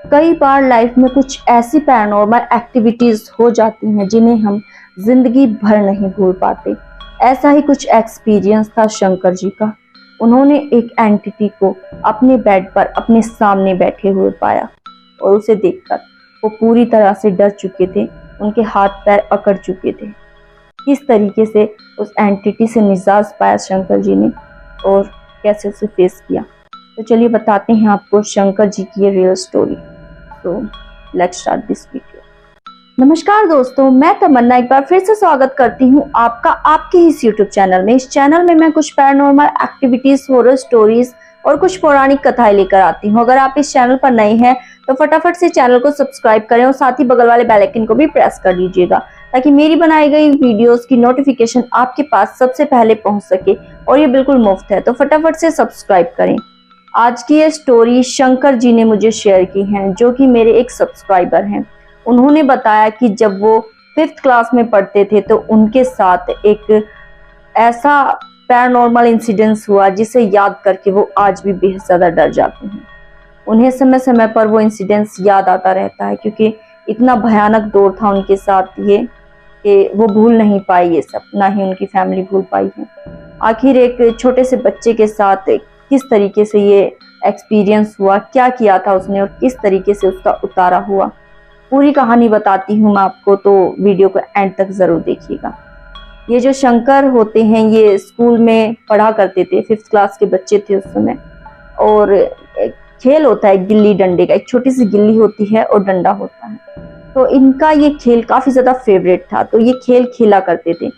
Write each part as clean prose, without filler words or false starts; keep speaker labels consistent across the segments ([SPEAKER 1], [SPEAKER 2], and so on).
[SPEAKER 1] कई बार लाइफ में कुछ ऐसी पैरानॉर्मल एक्टिविटीज हो जाती हैं जिन्हें हम जिंदगी भर नहीं भूल पाते। ऐसा ही कुछ एक्सपीरियंस था शंकर जी का। उन्होंने एक एंटिटी को अपने बेड पर अपने सामने बैठे हुए पाया और उसे देखकर वो पूरी तरह से डर चुके थे, उनके हाथ पैर अकड़ चुके थे। किस तरीके से उस एंटिटी से निजात पाया शंकर जी ने और कैसे उसे फेस किया, तो चलिए बताते हैं आपको शंकर जी की ये रियल स्टोरी। तो लेट्स स्टार्ट दिस वीडियो। नमस्कार दोस्तों, मैं तमन्ना एक बार फिर से स्वागत करती हूँ आपका आपके इस यूट्यूब चैनल में। इस चैनल में मैं कुछ पैरानॉर्मल एक्टिविटीज, हॉरर स्टोरीज और कुछ पौराणिक कथाएं लेकर आती हूँ। अगर आप इस चैनल पर नए हैं तो फटाफट से चैनल को सब्सक्राइब करें और साथ ही बगल वाले बेल आइकन को भी प्रेस कर लीजिएगा ताकि मेरी बनाई गई वीडियोस की नोटिफिकेशन आपके पास सबसे पहले पहुंच सके, और ये बिल्कुल मुफ्त है, तो फटाफट से सब्सक्राइब करें। आज की ये स्टोरी शंकर जी ने मुझे शेयर की है, जो कि मेरे एक सब्सक्राइबर हैं। उन्होंने बताया कि जब वो 5th क्लास में पढ़ते थे तो उनके साथ एक ऐसा पैरानॉर्मल इंसिडेंस हुआ जिसे याद करके वो आज भी बेहद ज्यादा डर जाते हैं। उन्हें समय समय पर वो इंसिडेंस याद आता रहता है, क्योंकि इतना भयानक दौर था उनके साथ ये कि वो भूल नहीं पाई ये सब, ना ही उनकी फैमिली भूल पाई है। आखिर एक छोटे से बच्चे के साथ किस तरीके से ये एक्सपीरियंस हुआ, क्या किया था उसने और किस तरीके से उसका उतारा हुआ, पूरी कहानी बताती हूँ मैं आपको, तो वीडियो को एंड तक जरूर देखिएगा। ये जो शंकर होते हैं ये स्कूल में पढ़ा करते थे, 5th क्लास के बच्चे थे उस समय। और एक खेल होता है गिल्ली डंडे का, एक छोटी सी गिल्ली होती है और डंडा होता है, तो इनका ये खेल काफी ज्यादा फेवरेट था, तो ये खेल खेला करते थे।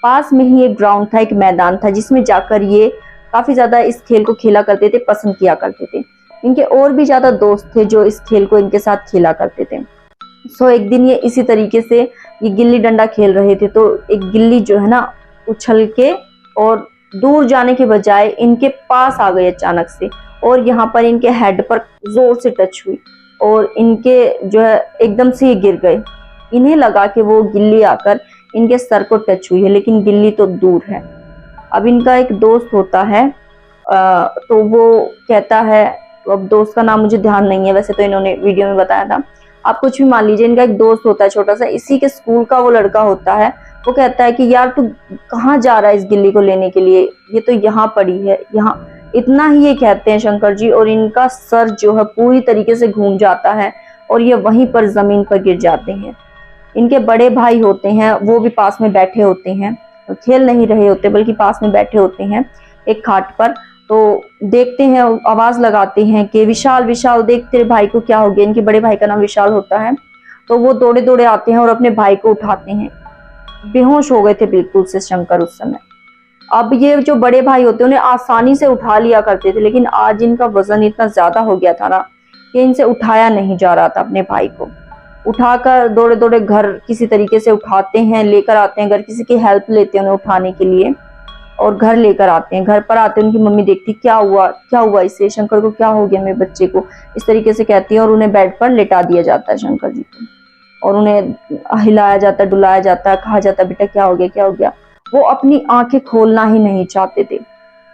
[SPEAKER 1] पास में ही एक ग्राउंड था, एक मैदान था, जिसमें जाकर ये काफी ज्यादा इस खेल को खेला करते थे, पसंद किया करते थे। इनके और भी ज्यादा दोस्त थे जो इस खेल को इनके साथ खेला करते थे। सो एक दिन ये इसी तरीके से ये गिल्ली डंडा खेल रहे थे, तो एक गिल्ली जो है ना उछल के और दूर जाने के बजाय इनके पास आ गई अचानक से, और यहाँ पर इनके हेड पर जोर से टच हुई और इनके जो है एकदम से ये गिर गए। इन्हें लगा कि वो गिल्ली आकर इनके सर को टच हुई है, लेकिन गिल्ली तो दूर है। अब इनका एक दोस्त होता है, तो वो कहता है, अब दोस्त का नाम मुझे ध्यान नहीं है, वैसे तो इन्होंने वीडियो में बताया था, आप कुछ भी मान लीजिए। इनका एक दोस्त होता है छोटा सा, इसी के स्कूल का वो लड़का होता है। वो कहता है कि यार तू कहाँ जा रहा है इस गिल्ली को लेने के लिए, ये तो यहाँ पड़ी है, यहाँ। इतना ही ये कहते हैं शंकर जी, और इनका सर जो है पूरी तरीके से घूम जाता है और ये वहीं पर जमीन पर गिर जाते हैं। इनके बड़े भाई होते हैं, वो भी पास में बैठे होते हैं, खेल नहीं रहे होते बल्कि पास में बैठे होते हैं एक खाट पर। तो देखते हैं, आवाज लगाते हैं कि विशाल विशाल देख तेरे भाई को क्या हो गया। इनके बड़े भाई का नाम विशाल होता है। तो वो दौड़े दौड़े आते हैं और अपने भाई को उठाते हैं। बेहोश हो गए थे बिल्कुल से शंकर उस समय। अब ये जो बड़े भाई होते हैं उन्हें आसानी से उठा लिया करते थे, लेकिन आज इनका वजन इतना ज्यादा हो गया था ना कि इनसे उठाया नहीं जा रहा था। अपने भाई को उठाकर दौड़े दौड़े घर किसी तरीके से उठाते हैं, लेकर आते हैं घर, किसी की हेल्प लेते हैं उन्हें उठाने के लिए, और घर लेकर आते हैं। घर पर आते हैं, उनकी मम्मी देखती क्या हुआ इससे, शंकर को क्या हो गया मेरे बच्चे को, इस तरीके से कहती है, और उन्हें बेड पर लेटा दिया जाता है शंकर जी को, और उन्हें हिलाया जाता है, डुलाया जाता है, कहा जाता है बेटा क्या हो गया क्या हो गया। वो अपनी आंखें खोलना ही नहीं चाहते थे।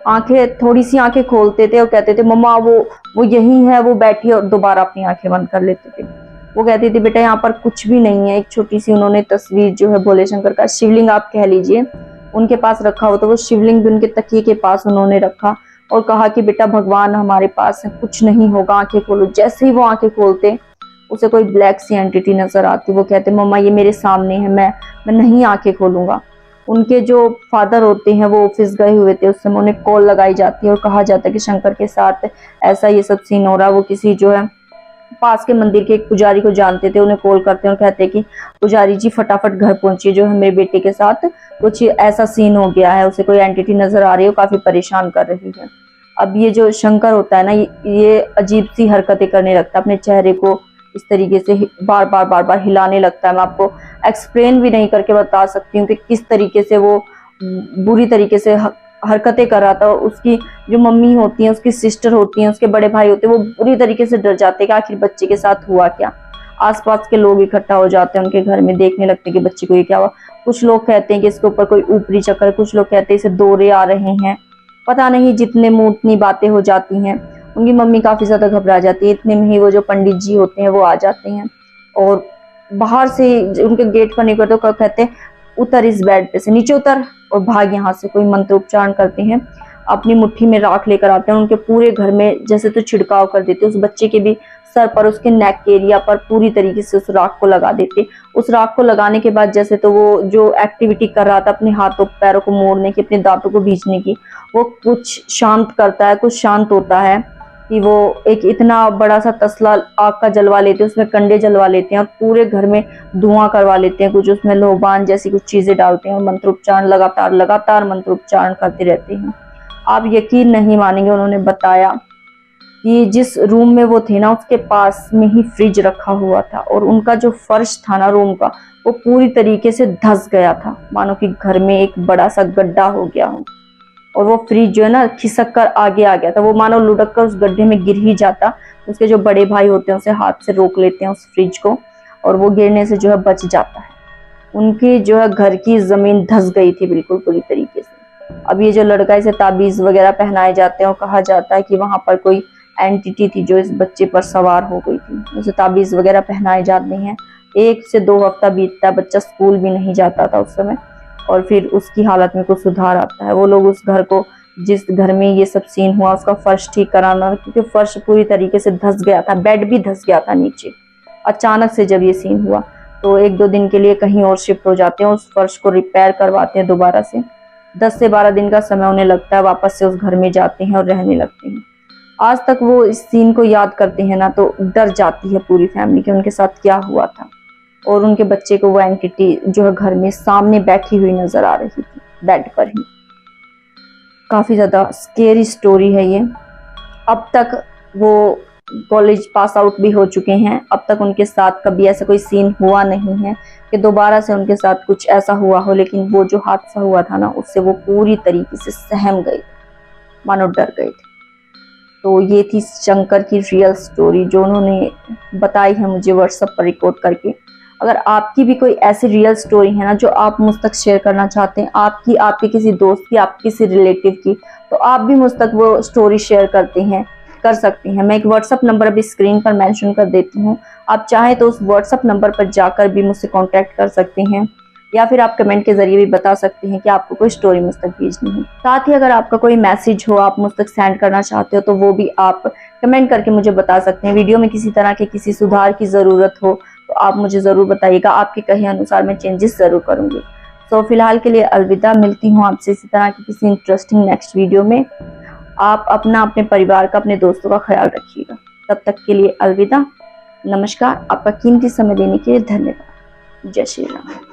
[SPEAKER 1] आंखें थोड़ी सी आंखें खोलते थे और कहते थे मम्मा वो यही है, वो बैठी, और दोबारा अपनी आंखें बंद कर लेते थे। वो कहती थी बेटा यहाँ पर कुछ भी नहीं है। एक छोटी सी उन्होंने तस्वीर जो है भोले शंकर का, शिवलिंग आप कह लीजिए, उनके पास रखा हो, तो वो शिवलिंग भी उनके तकिए के पास उन्होंने रखा और कहा कि बेटा भगवान हमारे पास है, कुछ नहीं होगा, आंखें खोलो। जैसे ही वो आंखें खोलते उसे कोई ब्लैक सी एंटिटी नजर आती। वो कहते मम्मा ये मेरे सामने है, मैं नहीं आंखें खोलूंगा। उनके जो फादर होते हैं वो ऑफिस गए हुए थे, उस समय उन्हें कॉल लगाई जाती है और कहा जाता है कि शंकर के साथ ऐसा ये सब सीन हो रहा है। वो किसी जो है पास के मंदिर के एक पुजारी को जानते थे, उन्हें कॉल करते हैं और कहते हैं कि पुजारी जी फटाफट घर पहुंचिए, जो है मेरे बेटे के साथ कुछ ऐसा सीन हो गया है, उसे कोई एंटिटी नजर आ रही है, काफी परेशान कर रही है। अब ये जो शंकर होता है ना, ये अजीब सी हरकतें करने लगता है, अपने चेहरे को इस तरीके से बार बार हिलाने लगता है। मैं आपको एक्सप्लेन भी नहीं करके बता सकती हूँ कि किस तरीके से वो बुरी तरीके से हरकतें कर रहा था। उसकी जो मम्मी होती हैं, उसकी सिस्टर होती हैं, उसके बड़े भाई होते हैं, वो बुरी तरीके से डर जाते हैं कि आखिर बच्चे के साथ हुआ क्या। आसपास के लोग इकट्ठा हो जाते हैं उनके घर में, देखने लगते हैं कि बच्चे को ये क्या हुआ। कुछ लोग कहते हैं कि इसके ऊपर कोई ऊपरी चक्कर, कुछ लोग कहते हैं इसे दौरे आ रहे हैं, पता नहीं, जितने मुंह उतनी बातें हो जाती हैं। उनकी मम्मी काफ़ी ज़्यादा घबरा जाती है। इतने में ही वो जो पंडित जी होते हैं वो आ जाते हैं और बाहर से उनके गेट पर निकलते तो कहते हैं उतर इस बेड पे से, नीचे उतर और भाग यहाँ से। कोई मंत्र उच्चारण करते हैं, अपनी मुट्ठी में राख लेकर आते हैं, उनके पूरे घर में जैसे तो छिड़काव कर देते हैं। उस बच्चे के भी सर पर, उसके नेक के एरिया पर पूरी तरीके से उस राख को लगा देते। उस राख को लगाने के बाद जैसे तो वो जो एक्टिविटी कर रहा था अपने हाथों पैरों को मोड़ने की, अपने दांतों को भींचने की, वो कुछ शांत करता है, कुछ शांत होता है कि वो एक इतना बड़ा सा तसला आग का जलवा लेते हैं, उसमें कंडे जलवा लेते हैं और पूरे घर में धुआं करवा लेते हैं। कुछ उसमें लोबान जैसी कुछ चीजें डालते हैं और मंत्रोच्चारण लगातार मंत्रोच्चारण करते रहते हैं। आप यकीन नहीं मानेंगे, उन्होंने बताया कि जिस रूम में वो थे ना उसके पास में ही फ्रिज रखा हुआ था और उनका जो फर्श था ना रूम का वो पूरी तरीके से धंस गया था, मानो कि घर में एक बड़ा सा गड्ढा हो गया हो। और वो फ्रिज जो है ना खिसक कर आगे आ गया था, वो मानो लुढ़क कर उस गड्ढे में गिर ही जाता। उसके जो बड़े भाई होते हैं उसे हाथ से रोक लेते हैं उस फ्रिज को और वो गिरने से जो है बच जाता है। उनकी जो है घर की जमीन धंस गई थी बिल्कुल पूरी तरीके से। अब ये जो लड़का, इसे ताबीज वगैरह पहनाए जाते हैं और कहा जाता है कि वहां पर कोई एंटिटी थी जो इस बच्चे पर सवार हो गई थी। उसे ताबीज वगैरह पहनाए जाते हैं। 1 से 2 हफ्ता बीतता है, बच्चा स्कूल भी नहीं जाता था उस समय और फिर उसकी हालत में कुछ सुधार आता है। वो लोग उस घर को, जिस घर में ये सब सीन हुआ, उसका फर्श ठीक कराना, क्योंकि फर्श पूरी तरीके से धंस गया था, बेड भी धंस गया था नीचे। अचानक से जब ये सीन हुआ तो 1-2 दिन के लिए कहीं और शिफ्ट हो जाते हैं, उस फर्श को रिपेयर करवाते हैं दोबारा से। 10 से 12 दिन का समय उन्हें लगता है, वापस से उस घर में जाते हैं और रहने लगते हैं। आज तक वो इस सीन को याद करते हैं ना तो डर जाती है पूरी फैमिली कि उनके साथ क्या हुआ था। और उनके बच्चे को वो एंटिटी जो है घर में सामने बैठी हुई नजर आ रही थी, बेड पर ही। काफी ज्यादा स्केरी स्टोरी है ये। अब तक वो कॉलेज पास आउट भी हो चुके हैं, अब तक उनके साथ कभी ऐसा कोई सीन हुआ नहीं है कि दोबारा से उनके साथ कुछ ऐसा हुआ हो। लेकिन वो जो हादसा हुआ था ना उससे वो पूरी तरीके से सहम गए, मानो डर गए थे। तो ये थी शंकर की रियल स्टोरी जो उन्होंने बताई है मुझे व्हाट्सएप पर रिकॉर्ड करके। अगर आपकी भी कोई ऐसी रियल स्टोरी है ना जो आप मुझ तक शेयर करना चाहते हैं, आपकी, आपके किसी दोस्त की, आपके किसी रिलेटिव की, तो आप भी मुझ तक वो स्टोरी शेयर कर सकते हैं। मैं एक व्हाट्सएप नंबर अभी स्क्रीन पर मेंशन कर देती हूँ, आप चाहें तो उस व्हाट्सएप नंबर पर जाकर भी मुझसे कांटेक्ट कर सकते हैं या फिर आप कमेंट के जरिए भी बता सकते हैं कि आपको कोई स्टोरी मुझ तक भेजनी है। साथ ही अगर आपका कोई मैसेज हो आप मुझ तक सेंड करना चाहते हो तो वो भी आप कमेंट करके मुझे बता सकते हैं। वीडियो में किसी तरह के किसी सुधार की ज़रूरत हो तो आप मुझे ज़रूर बताइएगा, आपके कहे अनुसार मैं चेंजेस ज़रूर करूँगी। तो फिलहाल के लिए अलविदा, मिलती हूँ आपसे इसी तरह की किसी इंटरेस्टिंग नेक्स्ट वीडियो में। आप अपना, अपने परिवार का, अपने दोस्तों का ख्याल रखिएगा। तब तक के लिए अलविदा, नमस्कार। आपका कीमती समय देने के लिए धन्यवाद। जय श्री राम।